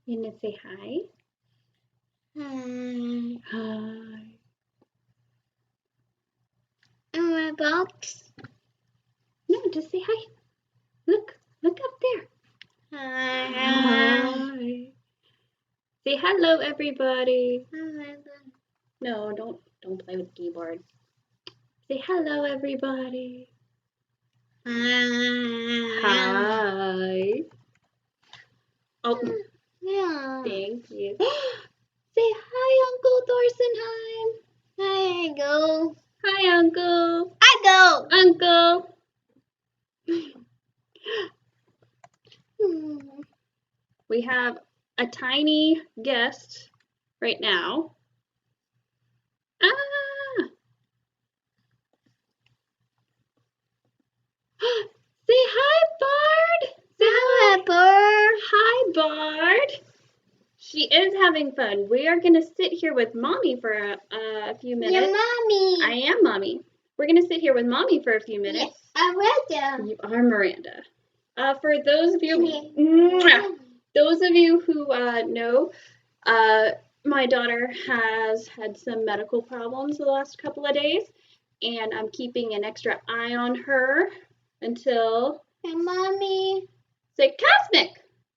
You gonna say hi? Hi. Hi. In my box. No, just say hi. Look up there. Hi. Hi. Say hello, everybody. Hi. No, don't play with the keyboard. Say hello, everybody. Hi. Oh, Yeah. thank you. Say hi, Uncle Thorsenheim. Hi, go. Hi, Uncle. I go. Uncle. We have a tiny guest right now. Ah! Say hi, Bard. Say Hi, Bard. Hi, Bard. She is having fun. We are going to sit here with Mommy for a few minutes. Your mommy. I am Mommy. We're going to sit here with Mommy for a few minutes. Yes, I'm Miranda. You are Miranda. For those of you, Mwah. those of you who know, my daughter has had some medical problems the last couple of days, and I'm keeping an extra eye on her until. Hey, Mommy. Say Cosmic.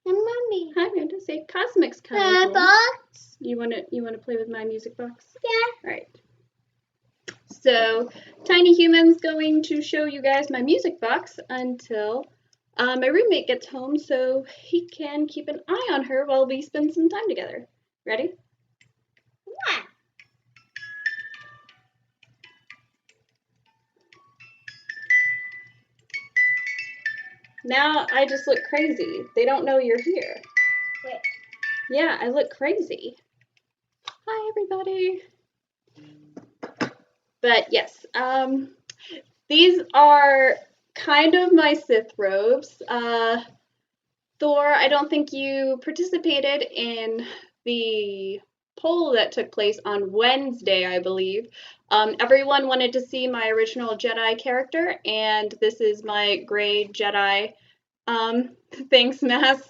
Hey, Mommy. Hi, Miranda. Say Cosmic's coming home. Box. You wanna play with my music box? Yeah. All right. So, Tiny Human's going to show you guys my music box until my roommate gets home so he can keep an eye on her while we spend some time together. Ready? Yeah. Now I just look crazy. They don't know you're here. Wait. Yeah, I look crazy. Hi, everybody. But yes, these are kind of my Sith robes. Thor, I don't think you participated in the poll that took place on Wednesday, I believe. Everyone wanted to see my original Jedi character, and this is my gray Jedi. Thanks, Mass.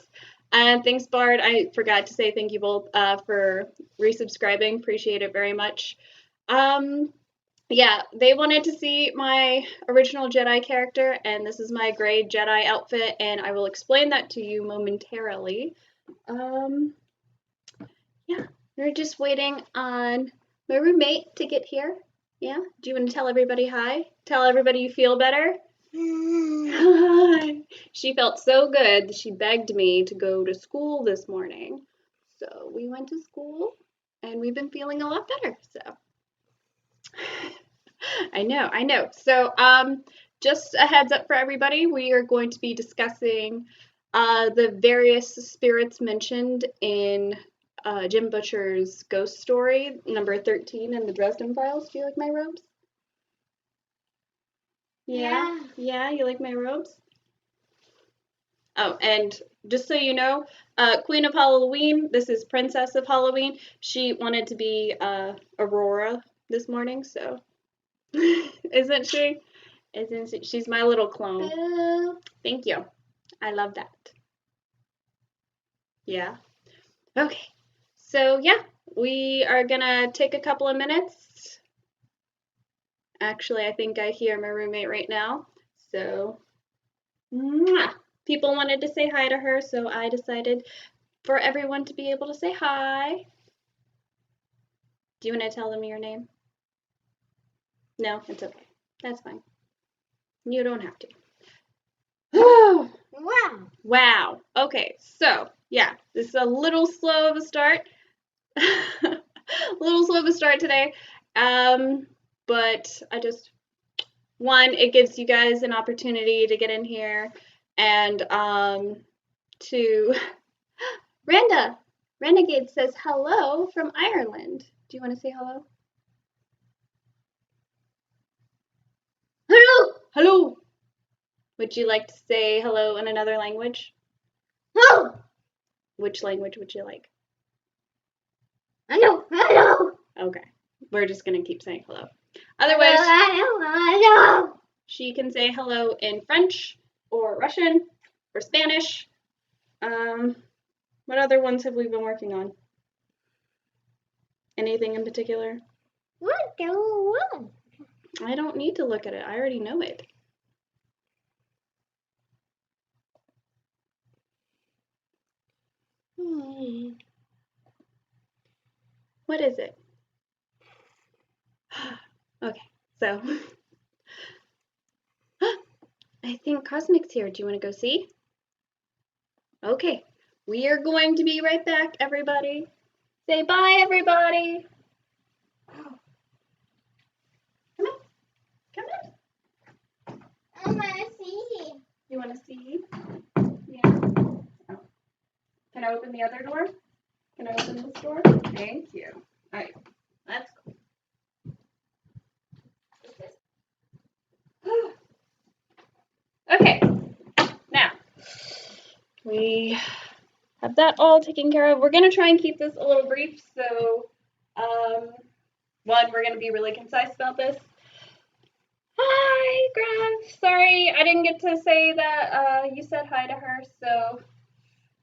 And thanks, Bard. I forgot to say thank you both for resubscribing. Appreciate it very much. Yeah, they wanted to see my original Jedi character, and this is my gray Jedi outfit, and I will explain that to you momentarily. Yeah, we're just waiting on my roommate to get here. Yeah, do you want to tell everybody hi? Tell everybody you feel better? Hi. She felt so good that she begged me to go to school this morning. So we went to school, and we've been feeling a lot better, so. I know. So, just a heads up for everybody, we are going to be discussing the various spirits mentioned in Jim Butcher's ghost story, number 13 in the Dresden Files. Do you like my robes? Yeah? Yeah, you like my robes? Oh, and just so you know, Queen of Halloween, this is Princess of Halloween. She wanted to be Aurora this morning, so. Isn't she? Isn't she? She's my little clone. Boo. Thank you. I love that. Yeah. Okay. So, yeah, we are gonna take a couple of minutes. Actually, I think I hear my roommate right now. So, mwah. People wanted to say hi to her, so I decided for everyone to be able to say hi. Do you want to tell them your name? No, it's okay. That's fine. You don't have to. Wow. Wow. Okay, so yeah, this is a little slow of a start. A little slow of a start today. But it gives you guys an opportunity to get in here and to Randa. Renegade says hello from Ireland. Do you want to say hello? Hello. Hello. Would you like to say hello in another language? Hello. Which language would you like? Hello. Hello. Okay. We're just going to keep saying hello. Otherwise, Hello. she can say hello in French or Russian or Spanish. What other ones have we been working on? Anything in particular? What go on? I don't need to look at it. I already know it. What is it? Okay, so I think Cosmic's here. Do you want to go see? Okay, we are going to be right back, everybody. Say bye, everybody. Come on, come on. I wanna see. You want to see? Yeah. Oh. Can I open the other door? Can I open this door? Thank you. All right, let's go. Okay, now we have that all taken care of. We're going to try and keep this a little brief. So, one, we're going to be really concise about this. Hi, Graf. Sorry, I didn't get to say that you said hi to her. So,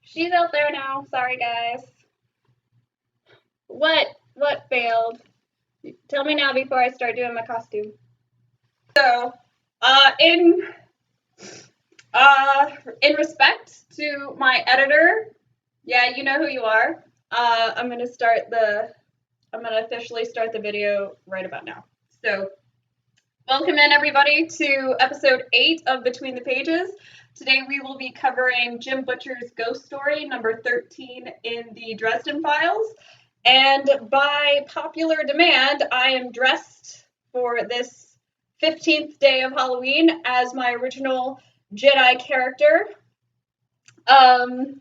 she's out there now. Sorry, guys. What failed? Tell me now before I start doing my costume. So, in respect to my editor, yeah, you know who you are. I'm gonna officially start the video right about now. So, welcome in everybody to episode 8 of Between the Pages. Today we will be covering Jim Butcher's ghost story, number 13 in the Dresden Files. And by popular demand, I am dressed for this 15th day of Halloween as my original Jedi character. My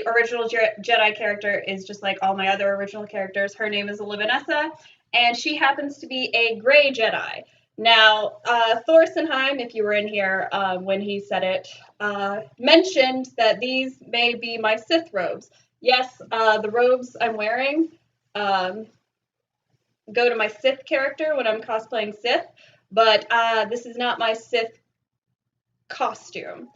original Jedi character is just like all my other original characters. Her name is Vanessa, and she happens to be a gray Jedi. Now, Thorsenheim, if you were in here when he said it, mentioned that these may be my Sith robes. Yes, the robes I'm wearing go to my Sith character when I'm cosplaying Sith, but this is not my Sith costume.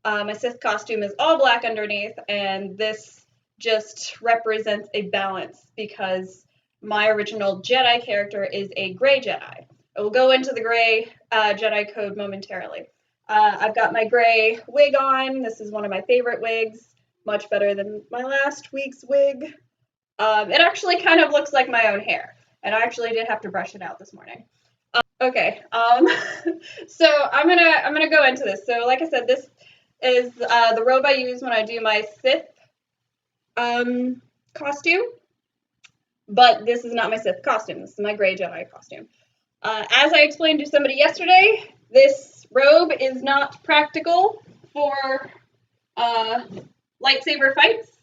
My Sith costume is all black underneath, and this just represents a balance because my original Jedi character is a gray Jedi. I will go into the gray Jedi code momentarily. I've got my gray wig on. This is one of my favorite wigs, much better than my last week's wig. It actually kind of looks like my own hair, and I actually did have to brush it out this morning. Okay, so I'm gonna go into this. So, like I said, this is the robe I use when I do my Sith costume, but this is not my Sith costume. This is my gray Jedi costume. As I explained to somebody yesterday, this robe is not practical for lightsaber fights,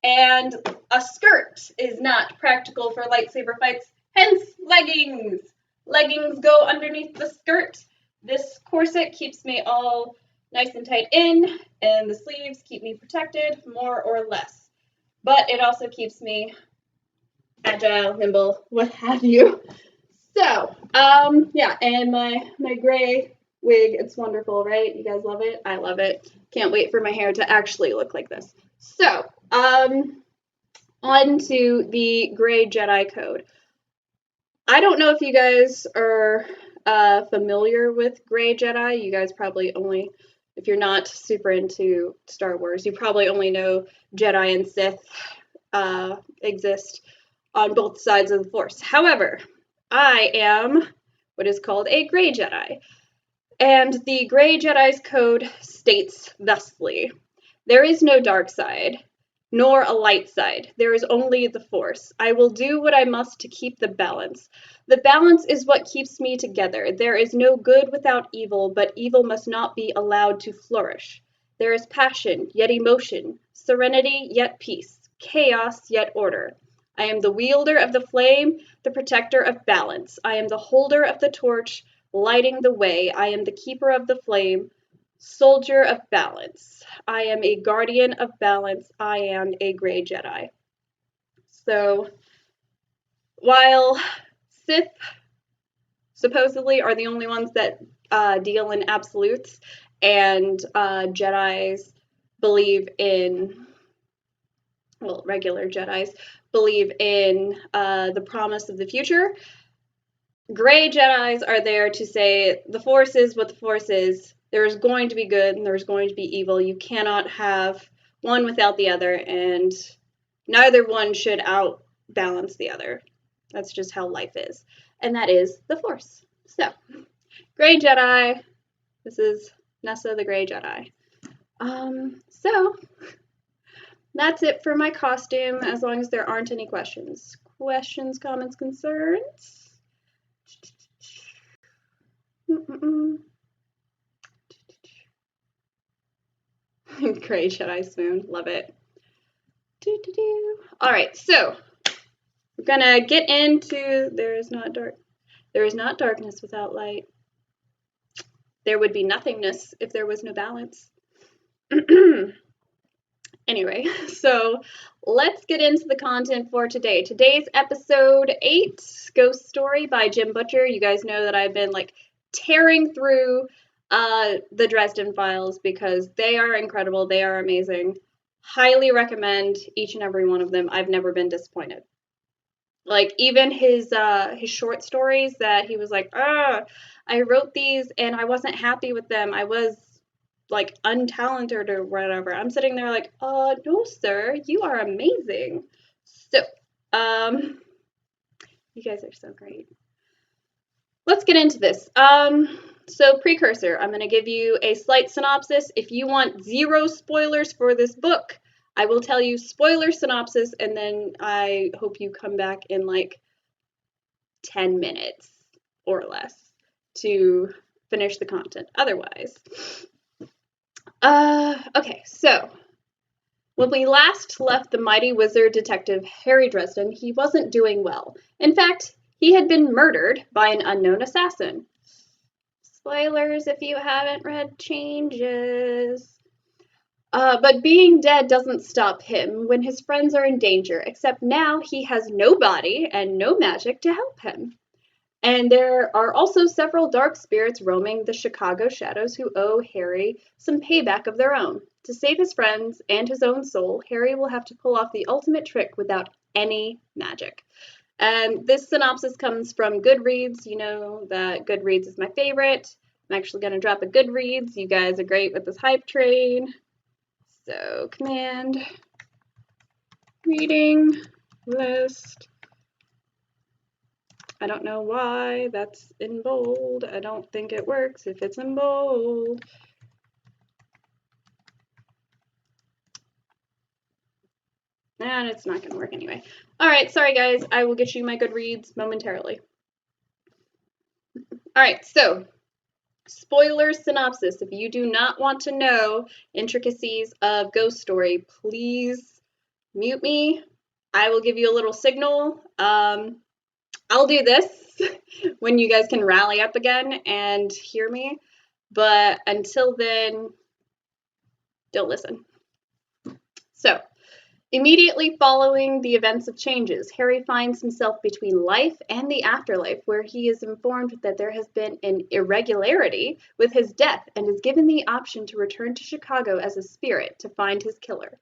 and a skirt is not practical for lightsaber fights, hence leggings. Leggings go underneath the skirt. This corset keeps me all nice and tight in, and the sleeves keep me protected, more or less. But it also keeps me agile, nimble, what have you. So, yeah, and my gray wig, it's wonderful, right? You guys love it? I love it. Can't wait for my hair to actually look like this. So, on to the gray Jedi code. I don't know if you guys are familiar with gray Jedi. You guys probably only, if you're not super into Star Wars, you probably only know Jedi and Sith exist on both sides of the Force. However, I am what is called a gray Jedi. And the gray Jedi's code states thusly: there is no dark side, nor a light side. There is only the Force. I will do what I must to keep the balance. The balance is what keeps me together. There is no good without evil, but evil must not be allowed to flourish. There is passion, yet emotion, serenity, yet peace, chaos, yet order. I am the wielder of the flame, the protector of balance. I am the holder of the torch, lighting the way. I am the keeper of the flame, soldier of balance. I am a guardian of balance. I am a gray Jedi. So, while Sith supposedly are the only ones that deal in absolutes, and Jedis believe in, well, regular Jedis believe in the promise of the future. Gray Jedis are there to say the Force is what the Force is. There's going to be good and there's going to be evil. You cannot have one without the other, and neither one should outbalance the other. That's just how life is. And that is the Force. So, Gray Jedi. This is Nessa the Gray Jedi. So that's it for my costume, as long as there aren't any questions. Questions, comments, concerns? Gray Jedi Swoon, love it. All right, so we're gonna get into there is not darkness without light. There would be nothingness if there was no balance. Anyway, so let's get into the content for today. Today's episode 8, Ghost Story by Jim Butcher. You guys know that I've been like tearing through the Dresden Files because they are incredible. They are amazing. Highly recommend each and every one of them. I've never been disappointed. Like even his short stories that he was like, I wrote these and I wasn't happy with them. I was like untalented or whatever. I'm sitting there like, no, sir, you are amazing. So, you guys are so great. Let's get into this. So precursor, I'm going to give you a slight synopsis. If you want 0 spoilers for this book, I will tell you spoiler synopsis, and then I hope you come back in like 10 minutes or less to finish the content. Otherwise, okay, so when we last left the mighty wizard detective Harry Dresden, he wasn't doing well. In fact, he had been murdered by an unknown assassin. Spoilers if you haven't read Changes. But being dead doesn't stop him when his friends are in danger, except now he has no body and no magic to help him. And there are also several dark spirits roaming the Chicago shadows who owe Harry some payback of their own. To save his friends and his own soul, Harry will have to pull off the ultimate trick without any magic. And this synopsis comes from Goodreads. You know that Goodreads is my favorite. I'm actually going to drop a Goodreads. You guys are great with this hype train. So, command, reading, list. I don't know why that's in bold. I don't think it works if it's in bold. And it's not going to work anyway. All right, sorry guys. I will get you my Goodreads momentarily. All right, so spoiler synopsis. If you do not want to know intricacies of Ghost Story, please mute me. I will give you a little signal. I'll do this when you guys can rally up again and hear me. But until then, don't listen. So, immediately following the events of Changes, Harry finds himself between life and the afterlife, where he is informed that there has been an irregularity with his death and is given the option to return to Chicago as a spirit to find his killer.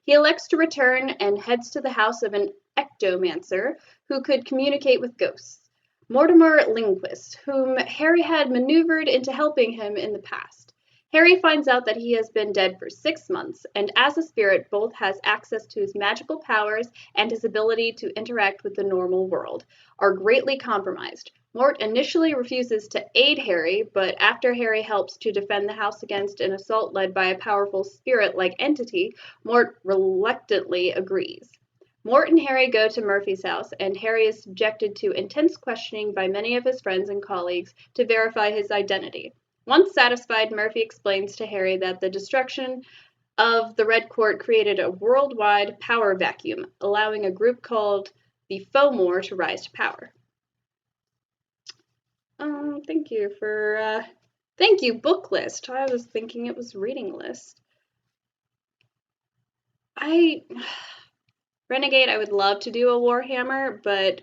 He elects to return and heads to the house of an ectomancer who could communicate with ghosts, Mortimer Lindquist, whom Harry had maneuvered into helping him in the past. Harry finds out that he has been dead for 6 months, and as a spirit both has access to his magical powers and his ability to interact with the normal world, are greatly compromised. Mort initially refuses to aid Harry, but after Harry helps to defend the house against an assault led by a powerful spirit-like entity, Mort reluctantly agrees. Mort and Harry go to Murphy's house, and Harry is subjected to intense questioning by many of his friends and colleagues to verify his identity. Once satisfied, Murphy explains to Harry that the destruction of the Red Court created a worldwide power vacuum, allowing a group called the Fomor to rise to power. Thank you, book list. I was thinking it was reading list. Renegade, I would love to do a Warhammer, but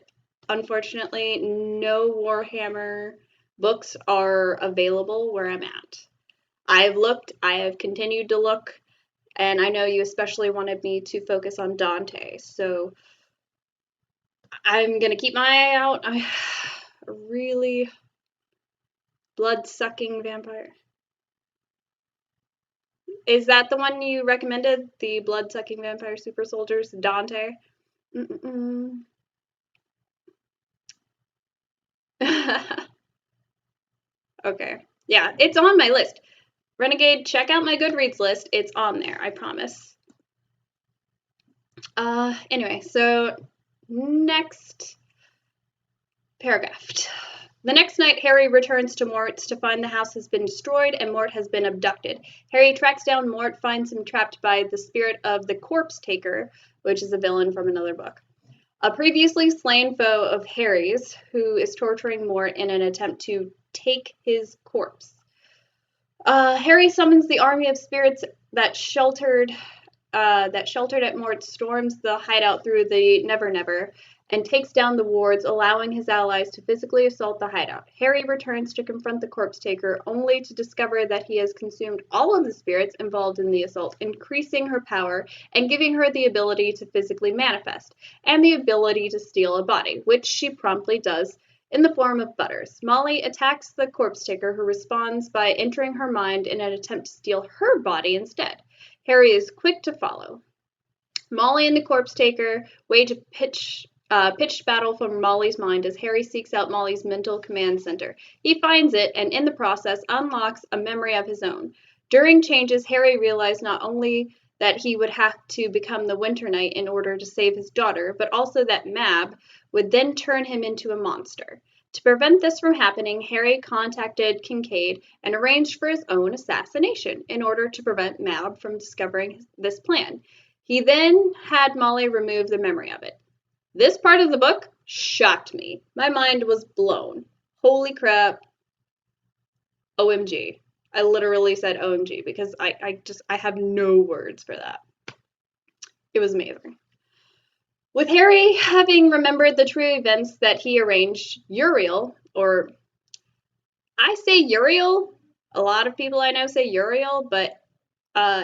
unfortunately, no Warhammer books are available where I'm at. I have continued to look. And I know you especially wanted me to focus on Dante, so I'm gonna keep my eye out. A really blood-sucking vampire. Is that the one you recommended? The blood-sucking vampire super soldiers, Dante? Mm-mm-mm. Okay. Yeah, it's on my list. Renegade, check out my Goodreads list. It's on there, I promise. Anyway, so next paragraph. The next night, Harry returns to Mort's to find the house has been destroyed and Mort has been abducted. Harry tracks down Mort, finds him trapped by the spirit of the Corpse Taker, which is a villain from another book. A previously slain foe of Harry's, who is torturing Mort in an attempt to take his corpse. Harry summons the army of spirits that sheltered at Mort, storms the hideout through the Never Never, and takes down the wards, allowing his allies to physically assault the hideout. Harry returns to confront the Corpse Taker, only to discover that he has consumed all of the spirits involved in the assault, increasing her power and giving her the ability to physically manifest, and the ability to steal a body, which she promptly does in the form of Butters. Molly attacks the Corpse Taker, who responds by entering her mind in an attempt to steal her body instead. Harry is quick to follow. Molly and the Corpse Taker wage a pitched battle from Molly's mind as Harry seeks out Molly's mental command center. He finds it and in the process unlocks a memory of his own. During changes, Harry realized not only that he would have to become the Winter Knight in order to save his daughter, but also that Mab would then turn him into a monster. To prevent this from happening, Harry contacted Kincaid and arranged for his own assassination in order to prevent Mab from discovering this plan. He then had Molly remove the memory of it. This part of the book shocked me. My mind was blown. Holy crap. OMG. I literally said OMG because I have no words for that. It was amazing. With Harry having remembered the true events that he arranged, Uriel, or I say Uriel, a lot of people I know say Uriel, but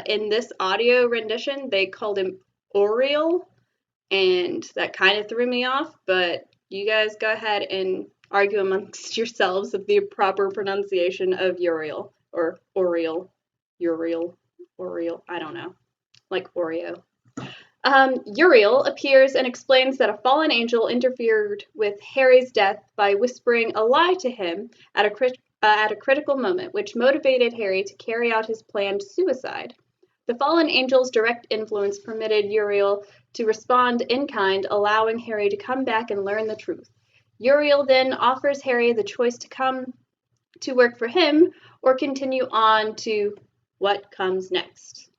in this audio rendition, they called him Oriel, and that kind of threw me off, but you guys go ahead and argue amongst yourselves of the proper pronunciation of Uriel, or Oriel, Uriel, Oriel, I don't know, like Oreo. Uriel appears and explains that a fallen angel interfered with Harry's death by whispering a lie to him at a critical moment, which motivated Harry to carry out his planned suicide. The fallen angel's direct influence permitted Uriel to respond in kind, allowing Harry to come back and learn the truth. Uriel then offers Harry the choice to come to work for him or continue on to what comes next.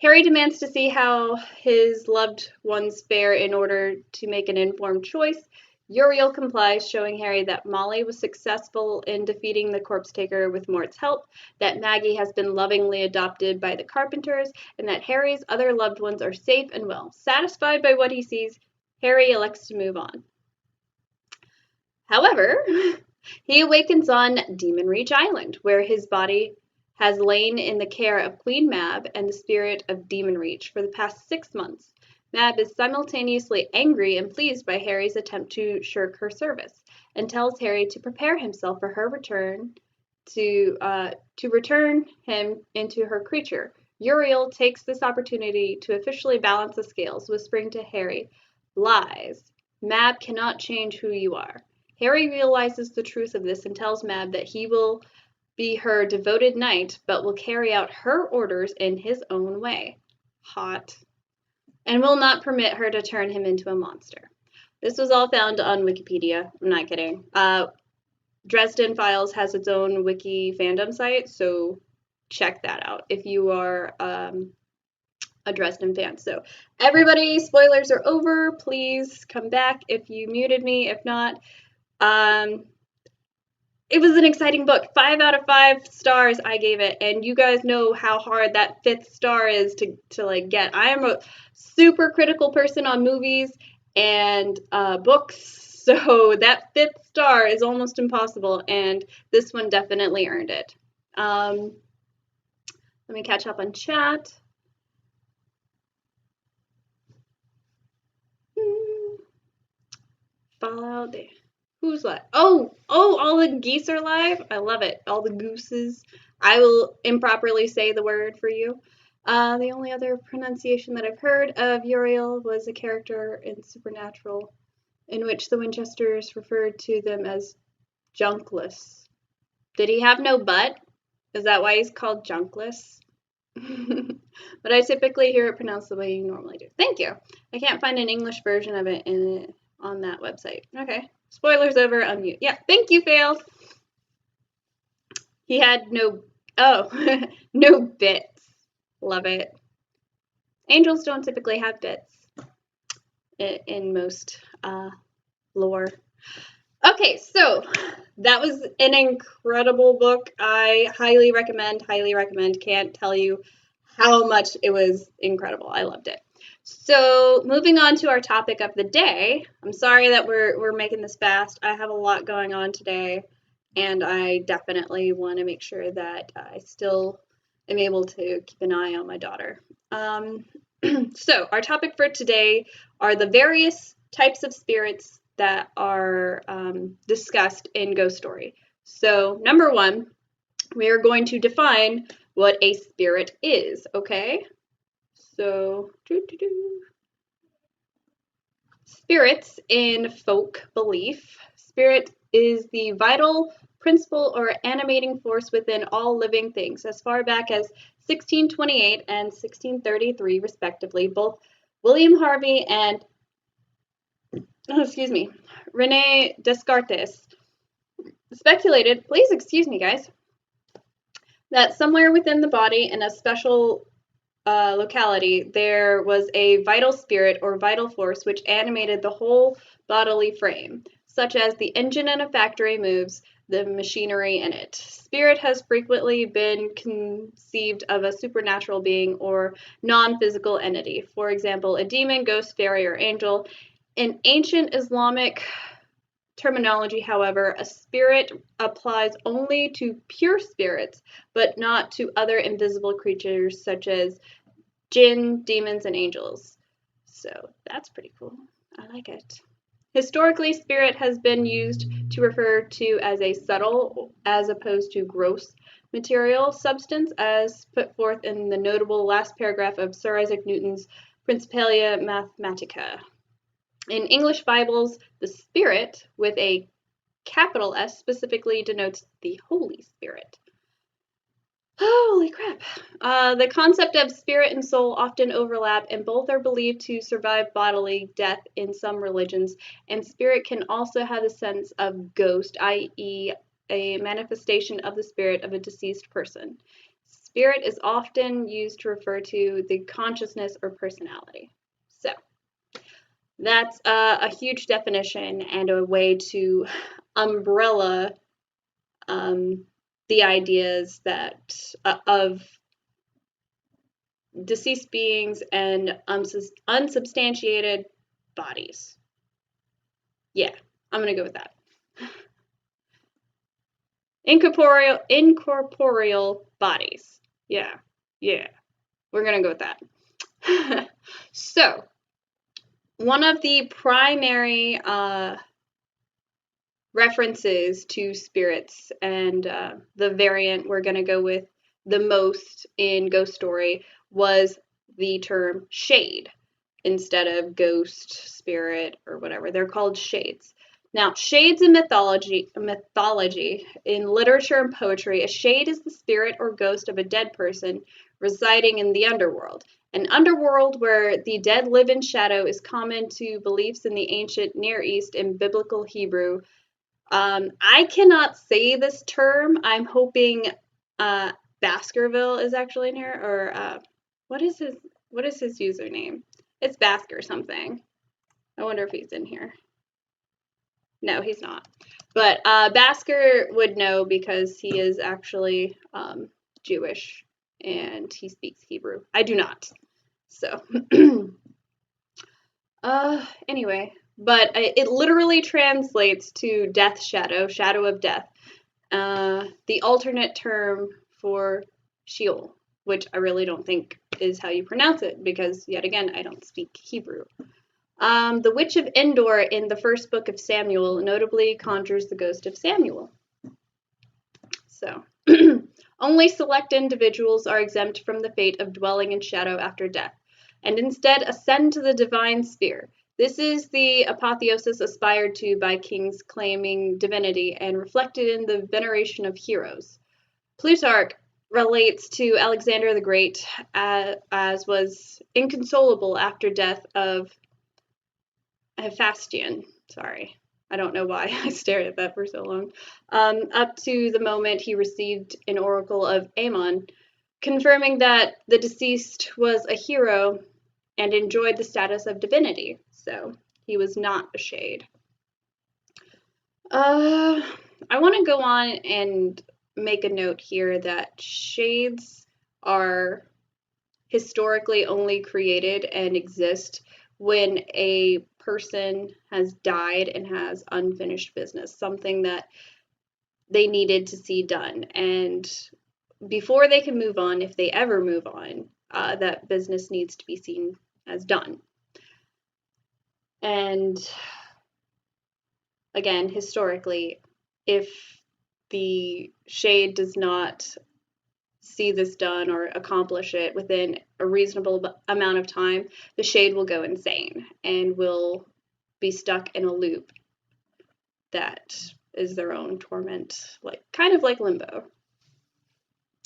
Harry demands to see how his loved ones fare in order to make an informed choice. Uriel complies, showing Harry that Molly was successful in defeating the Corpse Taker with Mort's help, that Maggie has been lovingly adopted by the Carpenters, and that Harry's other loved ones are safe and well. Satisfied by what he sees, Harry elects to move on. However, he awakens on Demon Reach Island, where his body has lain in the care of Queen Mab and the spirit of Demon Reach for the past 6 months. Mab is simultaneously angry and pleased by Harry's attempt to shirk her service, and tells Harry to prepare himself for her return to return him into her creature. Uriel takes this opportunity to officially balance the scales, whispering to Harry, "Lies. Mab cannot change who you are." Harry realizes the truth of this and tells Mab that he will be her devoted knight, but will carry out her orders in his own way. Hot. And will not permit her to turn him into a monster. This was all found on Wikipedia. I'm not kidding. Dresden Files has its own wiki fandom site, so check that out if you are a Dresden fan. So everybody, spoilers are over. Please come back if you muted me. If not, it was an exciting book. 5 out of 5 stars I gave it, and you guys know how hard that 5th star is to like get. I am a super critical person on movies and books, so that 5th star is almost impossible, and this one definitely earned it. Let me catch up on chat. Fallout there. Who's live? Oh, all the geese are live? I love it. All the gooses. I will improperly say the word for you. The only other pronunciation that I've heard of Uriel was a character in Supernatural in which the Winchesters referred to them as junkless. Did he have no butt? Is that why he's called junkless? But I typically hear it pronounced the way you normally do. Thank you. I can't find an English version of it on that website. Okay. Spoilers over. Unmute. Yeah. Thank you, Failed. He had no. Oh, no bits. Love it. Angels don't typically have bits in most lore. Okay, so that was an incredible book. I highly recommend, can't tell you how much it was incredible. I loved it. So moving on to our topic of the day. I'm sorry that we're making this fast. I have a lot going on today, and I definitely want to make sure that I still am able to keep an eye on my daughter. So our topic for today are the various types of spirits that are discussed in Ghost Story. So number one, we are going to define what a spirit is, okay? So, spirits in folk belief. Spirit is the vital principle or animating force within all living things. As far back as 1628 and 1633, respectively, both William Harvey and Rene Descartes speculated, please excuse me, guys, that somewhere within the body in a special locality there was a vital spirit or vital force which animated the whole bodily frame, such as the engine in a factory moves the machinery in it. Spirit has frequently been conceived of a supernatural being or non-physical entity. For example, a demon, ghost, fairy, or angel. In ancient Islamic terminology, however, a spirit applies only to pure spirits, but not to other invisible creatures such as jinn, demons, and angels. So that's pretty cool. I like it. Historically, spirit has been used to refer to as a subtle as opposed to gross material substance, as put forth in the notable last paragraph of Sir Isaac Newton's Principia Mathematica. In English Bibles, the Spirit, with a capital S, specifically denotes the Holy Spirit. Holy crap. The concept of spirit and soul often overlap, and both are believed to survive bodily death in some religions, and spirit can also have a sense of ghost, i.e., a manifestation of the spirit of a deceased person. Spirit is often used to refer to the consciousness or personality. So, that's a huge definition and a way to umbrella the ideas that of deceased beings and unsubstantiated bodies. Yeah, I'm gonna go with that. Incorporeal bodies. Yeah, we're gonna go with that. So, one of the primary references to spirits and the variant we're going to go with the most in Ghost Story was the term shade instead of ghost, spirit, or whatever. They're called shades. Now, shades in mythology, in literature and poetry, a shade is the spirit or ghost of a dead person residing in the underworld. An underworld where the dead live in shadow is common to beliefs in the ancient Near East and biblical Hebrew. I cannot say this term. I'm hoping Baskerville is actually in here, or what is his username? It's Basker something. I wonder if he's in here. No, he's not. But Basker would know because he is actually Jewish and he speaks Hebrew. I do not. So anyway. But it literally translates to death shadow, shadow of death. The alternate term for Sheol. which I really don't think is how you pronounce it because, yet again, I don't speak Hebrew. The Witch of Endor in the first book of Samuel notably conjures the ghost of Samuel. So, only select individuals are exempt from the fate of dwelling in shadow after death, and instead ascend to the divine sphere. This is the apotheosis aspired to by kings claiming divinity and reflected in the veneration of heroes. Plutarch relates to Alexander the Great as was inconsolable after death of Hephaestion. Sorry, I don't know why I stared at that for so long. Up to the moment he received an oracle of Ammon, confirming that the deceased was a hero and enjoyed the status of divinity. So he was not a shade. I want to go on and make a note here that shades are historically only created and exist when a person has died and has unfinished business, something that they needed to see done. And before they can move on, if they ever move on, that business needs to be seen as done. And again, historically, if the shade does not see this done or accomplish it within a reasonable amount of time, the shade will go insane and will be stuck in a loop that is their own torment, like kind of like limbo,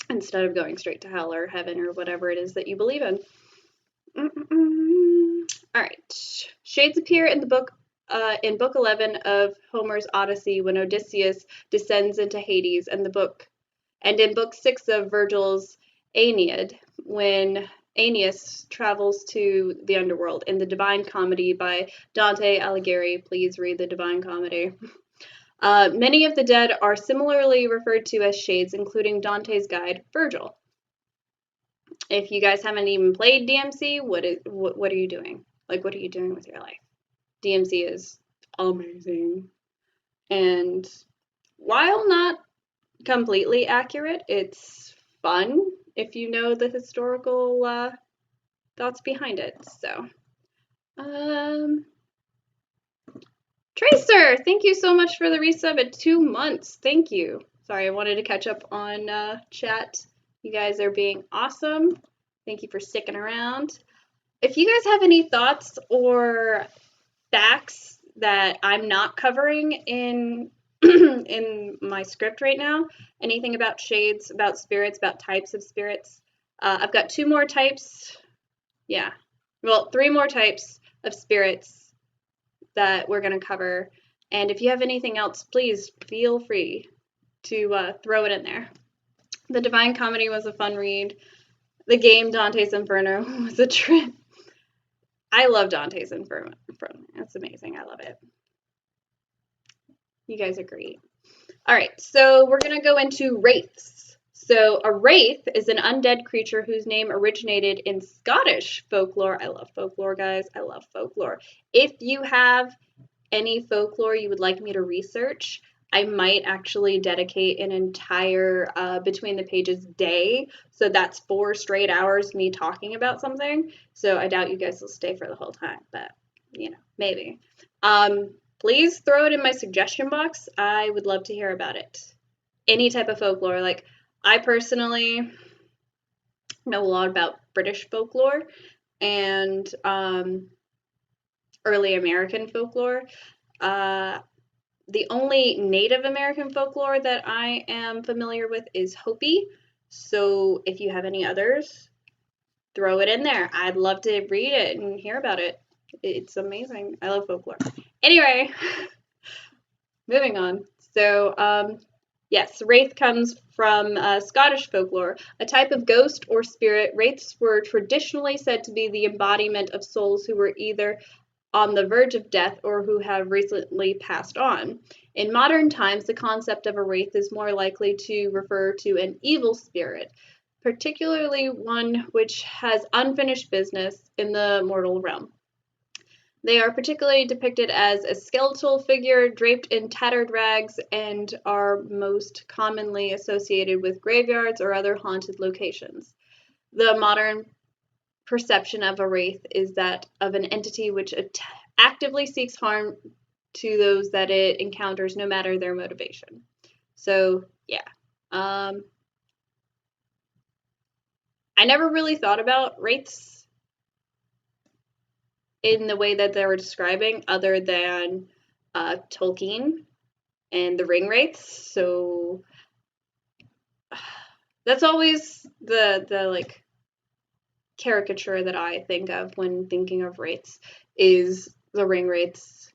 instead of going straight to hell or heaven or whatever it is that you believe in. All right, shades appear in the book. In Book 11 of Homer's Odyssey, when Odysseus descends into Hades, and in Book 6 of Virgil's Aeneid, when Aeneas travels to the underworld. In the Divine Comedy by Dante Alighieri, please read the Divine Comedy. Many of the dead are similarly referred to as shades, including Dante's guide, Virgil. If you guys haven't even played DMC, what are you doing? Like, what are you doing with your life? DMC is amazing. And while not completely accurate, it's fun if you know the historical thoughts behind it. So, Tracer, thank you so much for the resub at 2 months. Thank you. Sorry, I wanted to catch up on chat. You guys are being awesome. Thank you for sticking around. If you guys have any thoughts or facts that I'm not covering in in my script right now, anything about shades, about spirits, about types of spirits, I've got 2 more types. Yeah, well, 3 more types of spirits that we're going to cover. And if you have anything else, please feel free to throw it in there. The Divine Comedy was a fun read. The game Dante's Inferno was a trip. I love Dante's Inferno. It's amazing. I love it. You guys are great. All right, so we're going to go into wraiths. So a wraith is an undead creature whose name originated in Scottish folklore. I love folklore, guys. I love folklore. If you have any folklore you would like me to research, I might actually dedicate an entire Between the Pages day. So that's 4 straight hours me talking about something. So I doubt you guys will stay for the whole time, but you know, maybe. Please throw it in my suggestion box. I would love to hear about it. Any type of folklore. Like, I personally know a lot about British folklore and early American folklore. The only Native American folklore that I am familiar with is Hopi. So if you have any others, throw it in there. I'd love to read it and hear about it. It's amazing. I love folklore. Anyway, moving on. So, yes, wraith comes from Scottish folklore, a type of ghost or spirit. Wraiths were traditionally said to be the embodiment of souls who were either on the verge of death or who have recently passed on. In modern times, the concept of a wraith is more likely to refer to an evil spirit, particularly one which has unfinished business in the mortal realm. They are particularly depicted as a skeletal figure draped in tattered rags and are most commonly associated with graveyards or other haunted locations. the modern perception of a wraith is that of an entity which actively seeks harm to those that it encounters, no matter their motivation. So, yeah. I never really thought about wraiths in the way that they were describing, other than Tolkien and the ring wraiths. So that's always the like caricature that I think of when thinking of wraiths, is the ring wraiths,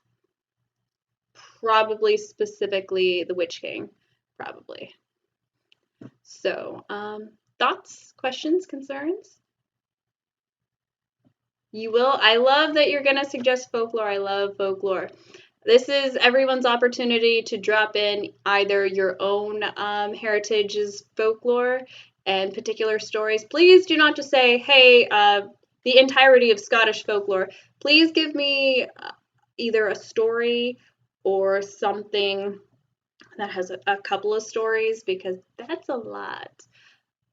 probably specifically the Witch King, probably. So, thoughts, questions, concerns? You will. I love that you're going to suggest folklore. I love folklore. This is everyone's opportunity to drop in either your own heritage's folklore and particular stories. Please do not just say, hey, the entirety of Scottish folklore. Please give me either a story or something that has a couple of stories, because that's a lot.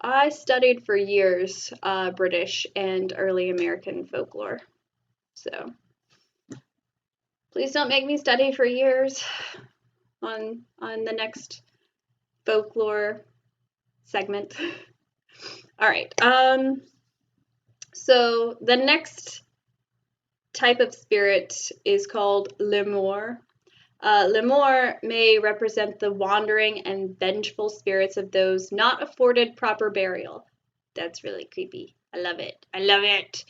I studied for years British and early American folklore, so please don't make me study for years on the next folklore segment. All right. So the next type of spirit is called Lemur. Lemur may represent the wandering and vengeful spirits of those not afforded proper burial. That's really creepy. I love it. I love it.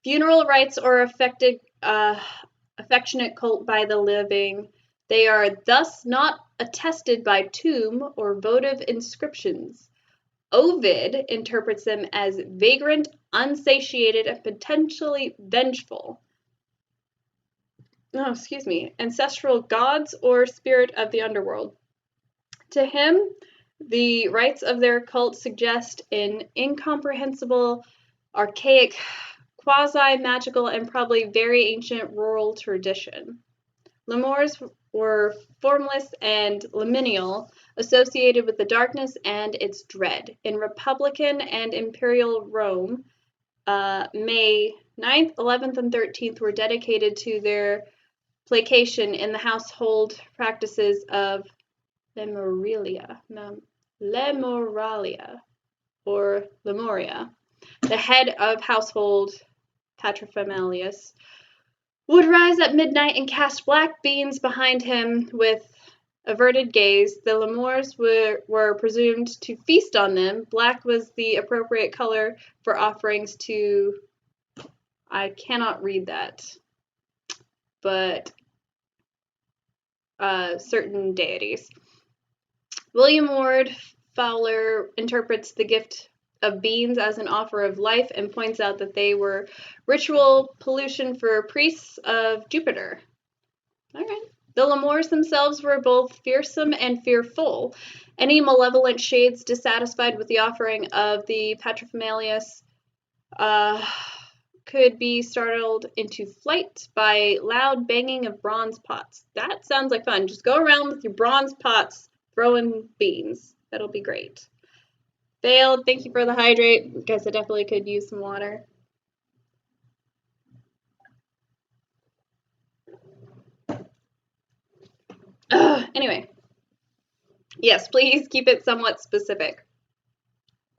Funeral rites or affectionate cult by the living. They are thus not attested by tomb or votive inscriptions. Ovid interprets them as vagrant, unsatiated, and potentially vengeful. Oh, excuse me, ancestral gods or spirit of the underworld. To him, the rites of their cult suggest an incomprehensible, archaic, quasi-magical, and probably very ancient rural tradition. Lemurs were formless and liminal, associated with the darkness and its dread. In Republican and Imperial Rome, May 9th, 11th, and 13th were dedicated to their placation in the household practices of Lemuria, or Lemuria. The head of household, paterfamilias, would rise at midnight and cast black beans behind him with averted gaze. The lemurs were presumed to feast on them. Black was the appropriate color for offerings to, I cannot read that, but certain deities. William Ward Fowler interprets the gift of beans as an offer of life and points out that they were ritual pollution for priests of Jupiter. All right. The lemurs themselves were both fearsome and fearful. Any malevolent shades dissatisfied with the offering of the paterfamilias could be startled into flight by loud banging of bronze pots. That sounds like fun. Just go around with your bronze pots throwing beans. That'll be great. Failed. Thank you for the hydrate, because I definitely could use some water. Anyway. Yes, please keep it somewhat specific.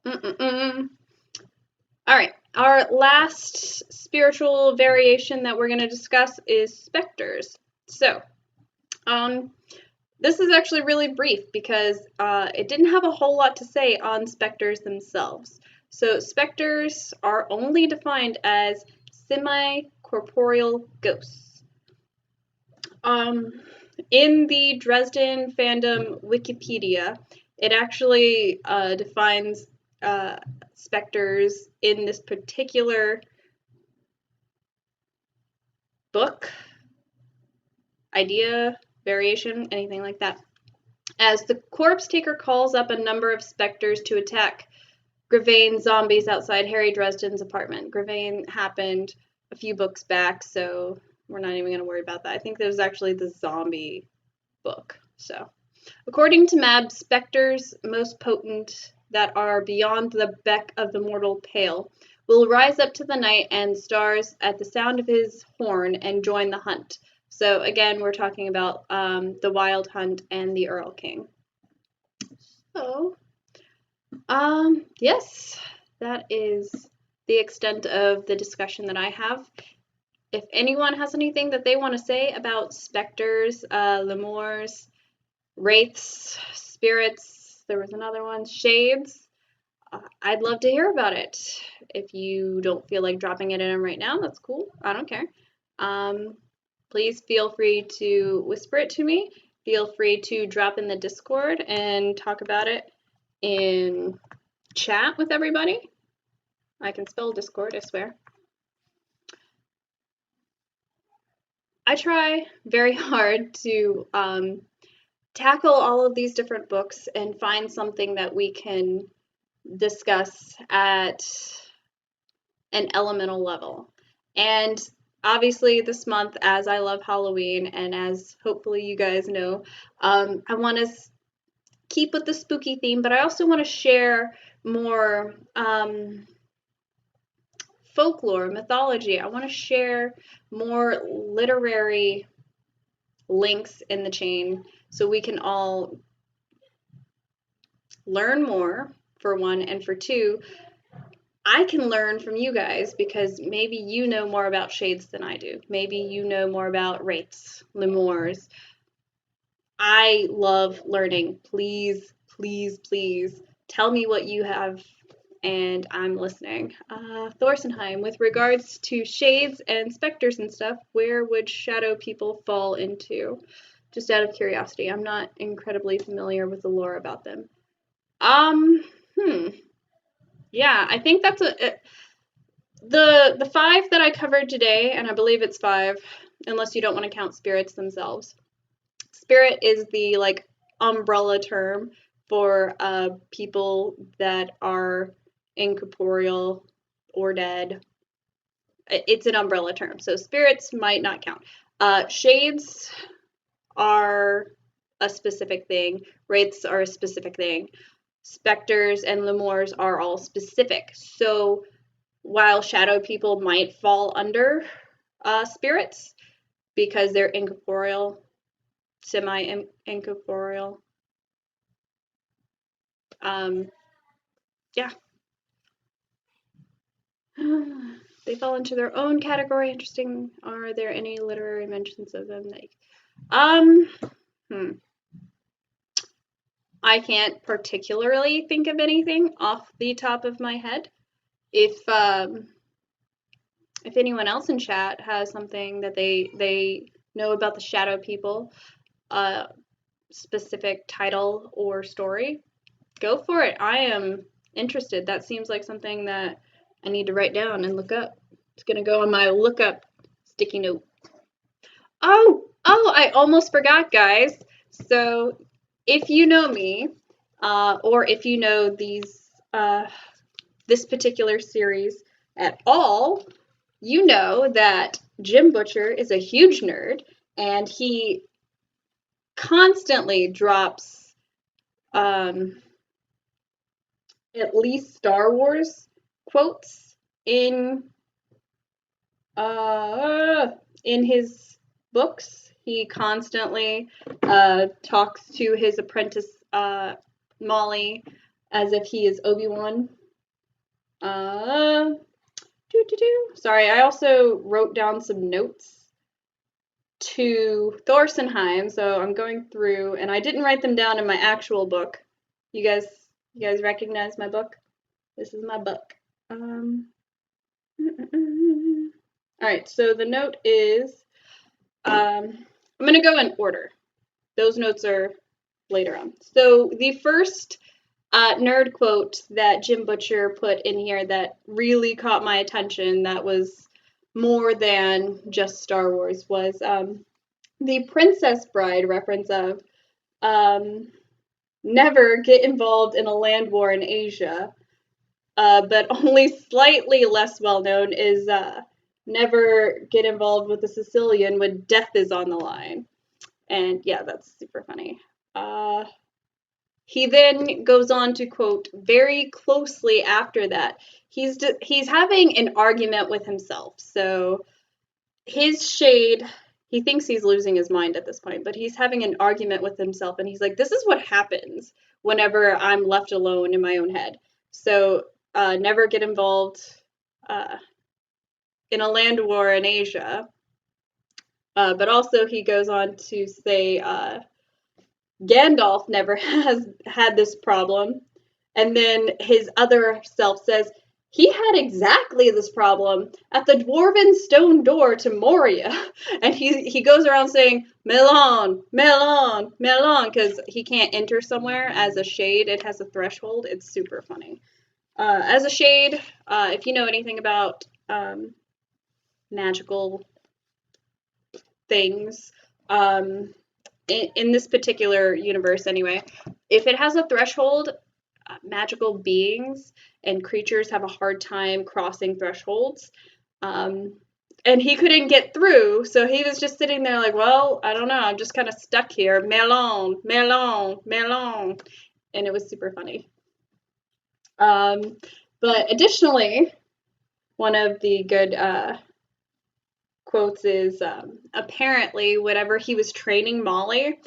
All right. Our last spiritual variation that we're going to discuss is specters. So, this is actually really brief because it didn't have a whole lot to say on specters themselves. So specters are only defined as semi-corporeal ghosts. In the Dresden fandom Wikipedia, it actually defines specters in this particular book, idea, variation, anything like that, as the corpse taker calls up a number of specters to attack Gravane zombies outside Harry Dresden's apartment. Gravane happened a few books back, so we're not even going to worry about that. I think that was actually the zombie book. So, according to Mab, specters most potent that are beyond the beck of the mortal pale will rise up to the night and stars at the sound of his horn and join the hunt. So again, we're talking about the Wild Hunt and the Earl King. So, yes, that is the extent of the discussion that I have. If anyone has anything that they want to say about specters, lemurs, wraiths, spirits, there was another one, shades, I'd love to hear about it. If you don't feel like dropping it in right now, that's cool. I don't care. Please feel free to whisper it to me. Feel free to drop in the Discord and talk about it in chat with everybody. I can spell Discord, I swear. I try very hard to tackle all of these different books and find something that we can discuss at an elemental level. And obviously this month, as I love Halloween and as hopefully you guys know, I want to keep with the spooky theme, but I also want to share more folklore, mythology. I want to share more literary links in the chain so we can all learn more, for one, and for two, I can learn from you guys because maybe you know more about shades than I do. Maybe you know more about wraiths, lemurs. I love learning. Please, please, please tell me what you have, and I'm listening. Thorsenheim, with regards to shades and specters and stuff, where would shadow people fall into? Just out of curiosity. I'm not incredibly familiar with the lore about them. Yeah, I think that's the five that I covered today, and I believe it's five, unless you don't want to count spirits themselves. Spirit is the like umbrella term for people that are incorporeal or dead. It's an umbrella term, so spirits might not count. Shades are a specific thing. Wraiths are a specific thing. Specters and lemurs are all specific. So while shadow people might fall under spirits because they're incorporeal, semi-incorporeal, yeah. They fall into their own category. Interesting. Are there any literary mentions of them? I can't particularly think of anything off the top of my head. If anyone else in chat has something that they know about the shadow people, specific title or story, go for it. I am interested. That seems like something that I need to write down and look up. It's gonna go on my look up sticky note. Oh, I almost forgot, guys. So if you know me, or if you know this particular series at all, you know that Jim Butcher is a huge nerd, and he constantly drops at least Star Wars quotes in his books. He constantly talks to his apprentice Molly as if he is Obi-Wan. Sorry, I also wrote down some notes to Thorsenheim, so I'm going through, and I didn't write them down in my actual book. You guys recognize my book? This is my book. Alright, so the note is, I'm going to go in order. Those notes are later on. So the first nerd quote that Jim Butcher put in here that really caught my attention, that was more than just Star Wars, was the Princess Bride reference of never get involved in a land war in Asia, but only slightly less well known is never get involved with a Sicilian when death is on the line. And yeah, that's super funny. He then goes on to quote, very closely after that, he's having an argument with himself. So his shade, he thinks he's losing his mind at this point, but he's having an argument with himself, and he's like, this is what happens whenever I'm left alone in my own head. So never get involved in a land war in Asia. But also he goes on to say Gandalf never has had this problem. And then his other self says, he had exactly this problem at the dwarven stone door to Moria. And he goes around saying, Melon, Melon, Melon, because he can't enter somewhere as a shade. It has a threshold. It's super funny. As a shade, if you know anything about magical things, in this particular universe anyway, if it has a threshold, magical beings and creatures have a hard time crossing thresholds. And he couldn't get through, so he was just sitting there like, well, I don't know, I'm just kind of stuck here. Melon, melon, melon. And it was super funny. But additionally, one of the good quotes is apparently whenever he was training Molly,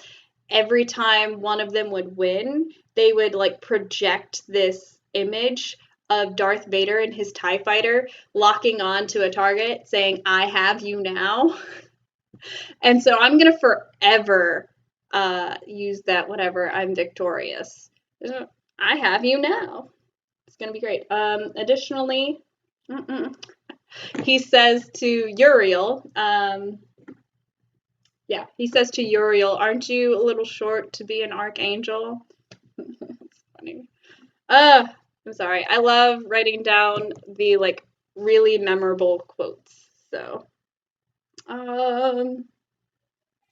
every time one of them would win, they would like project this image of Darth Vader and his TIE fighter locking on to a target saying, I have you now. And so I'm going to forever use that whenever I'm victorious. I have you now. It's going to be great. Additionally, he says to Uriel, he says to Uriel, aren't you a little short to be an archangel? It's funny. I'm sorry. I love writing down the like really memorable quotes. So,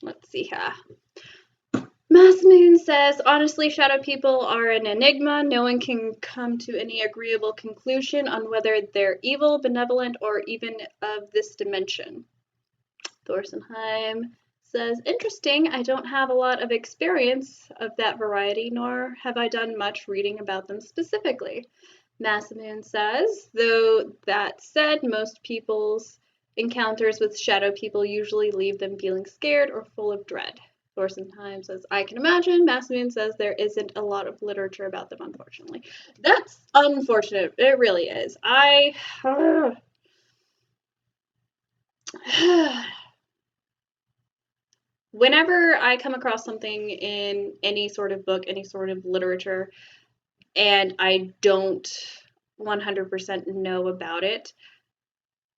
let's see here. Massmoon says, honestly, shadow people are an enigma. No one can come to any agreeable conclusion on whether they're evil, benevolent, or even of this dimension. Thorsenheim says, interesting. I don't have a lot of experience of that variety, nor have I done much reading about them specifically. Massimoon says, though that said, most people's encounters with shadow people usually leave them feeling scared or full of dread. Thorsenheim says, I can imagine. Massimoon says there isn't a lot of literature about them, unfortunately. That's unfortunate. It really is. Whenever I come across something in any sort of book, any sort of literature, and I don't 100% know about it,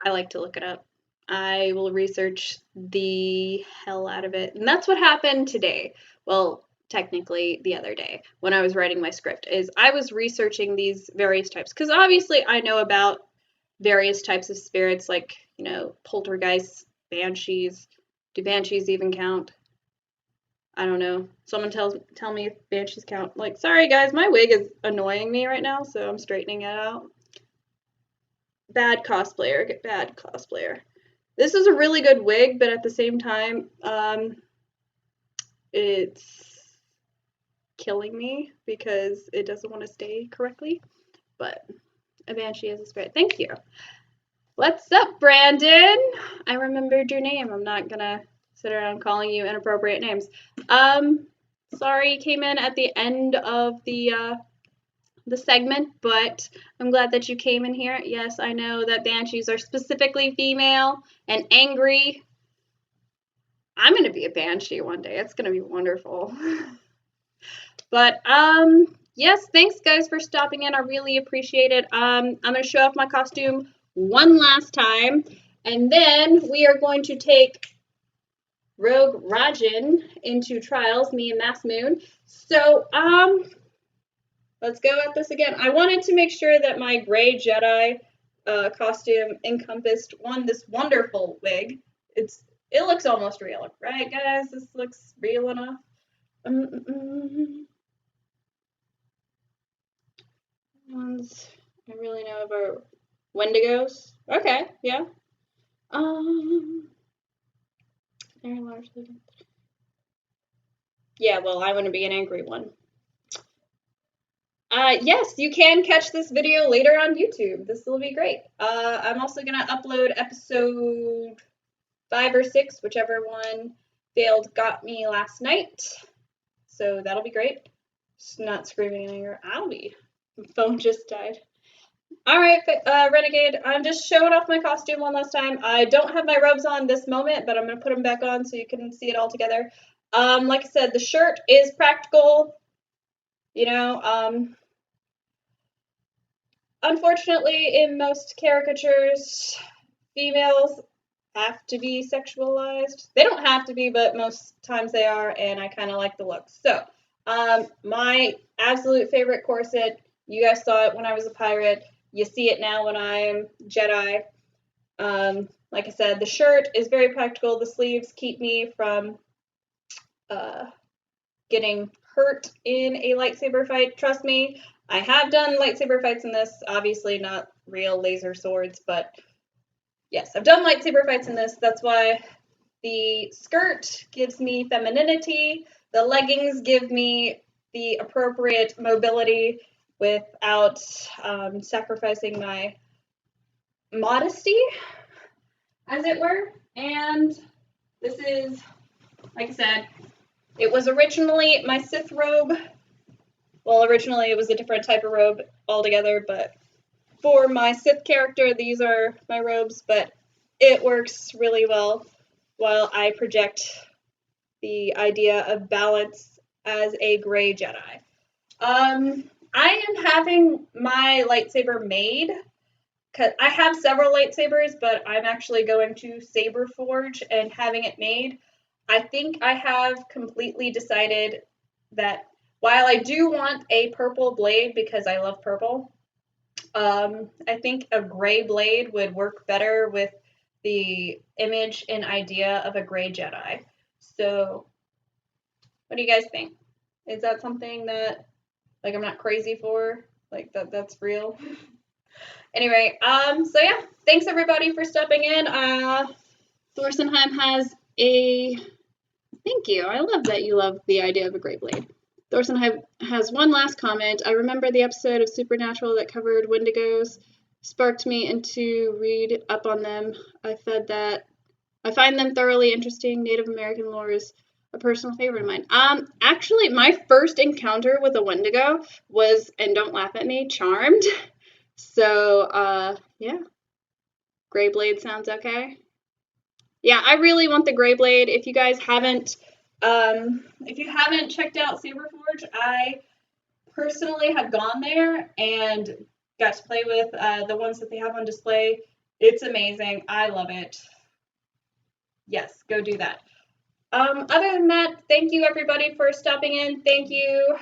I like to look it up. I will research the hell out of it. And that's what happened today. Well, technically the other day when I was writing my script, is I was researching these various types, because obviously I know about various types of spirits, like, you know, poltergeists, banshees. Do banshees even count? I don't know. Someone tell me if banshees count. Like, sorry guys, my wig is annoying me right now, so I'm straightening it out. Bad cosplayer, get bad cosplayer. This is a really good wig, but at the same time, it's killing me because it doesn't want to stay correctly. But a banshee is a spirit. Thank you. What's up, Brandon? I remembered your name. I'm not gonna sit around calling you inappropriate names. Sorry you came in at the end of the segment, but I'm glad that you came in here. Yes, I know that banshees are specifically female and angry. I'm gonna be a banshee one day. It's gonna be wonderful. But yes, thanks guys for stopping in. I really appreciate it. I'm gonna show off my costume one last time, and then we are going to take Rogue Rajan into trials, me and Massmoon. So let's go at this again. I wanted to make sure that my gray Jedi costume encompassed this wonderful wig. It looks almost real, right, guys? This looks real enough. Ones I really know about Wendigos. Okay, yeah. Very largely. Yeah, well, I want to be an angry one. Yes, you can catch this video later on YouTube. This will be great. I'm also going to upload episode 5 or 6, whichever one failed got me last night. So that'll be great. Just not screaming in anger. I'll be. My phone just died. All right, Renegade, I'm just showing off my costume one last time. I don't have my robes on this moment, but I'm going to put them back on so you can see it all together. Like I said, the shirt is practical. You know, unfortunately, in most caricatures, females have to be sexualized. They don't have to be, but most times they are, and I kind of like the look. So, my absolute favorite corset, you guys saw it when I was a pirate. You see it now when I'm Jedi. Like I said, the shirt is very practical. The sleeves keep me from getting hurt in a lightsaber fight. Trust me, I have done lightsaber fights in this. Obviously, not real laser swords, but yes, I've done lightsaber fights in this. That's why the skirt gives me femininity. The leggings give me the appropriate mobility without sacrificing my modesty, as it were. And this is, like I said, it was originally my Sith robe. Well, originally it was a different type of robe altogether, but for my Sith character, these are my robes, but it works really well while I project the idea of balance as a gray Jedi. I am having my lightsaber made. Cause I have several lightsabers, but I'm actually going to saber forge and having it made. I think I have completely decided that while I do want a purple blade because I love purple, I think a gray blade would work better with the image and idea of a gray Jedi. So, what do you guys think? Is that something that like I'm not crazy for? Like that's real? Anyway, so yeah, thanks everybody for stepping in. Thorsenheim has a thank you. I love that you love the idea of a gray blade. Thorsenheim has one last comment. I remember the episode of Supernatural that covered Wendigos sparked me into read up on them. I find them thoroughly interesting. Native American lore is a personal favorite of mine. Actually, my first encounter with a Wendigo was, and don't laugh at me, Charmed. So, yeah. Gray blade sounds okay. Yeah, I really want the gray blade. If you guys haven't, checked out Saberforge, I personally have gone there and got to play with the ones that they have on display. It's amazing. I love it. Yes, go do that. Other than that, thank you everybody for stopping in. Thank you,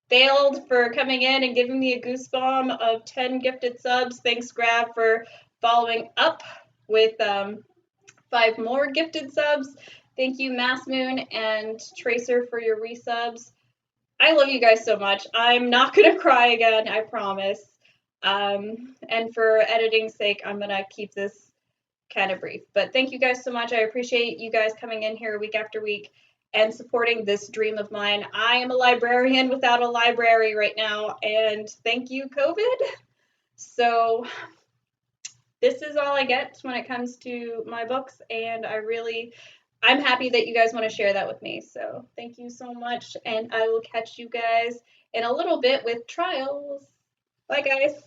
Failed, for coming in and giving me a goosebump of 10 gifted subs. Thanks, Grab, for following up with 5 more gifted subs. Thank you, Mass Moon and Tracer, for your resubs. I love you guys so much. I'm not going to cry again, I promise. And for editing's sake, I'm going to keep this kind of brief. But thank you guys so much. I appreciate you guys coming in here week after week and supporting this dream of mine. I am a librarian without a library right now, and thank you, COVID. So this is all I get when it comes to my books, and I'm happy that you guys want to share that with me. So thank you so much, and I will catch you guys in a little bit with trials. Bye, guys.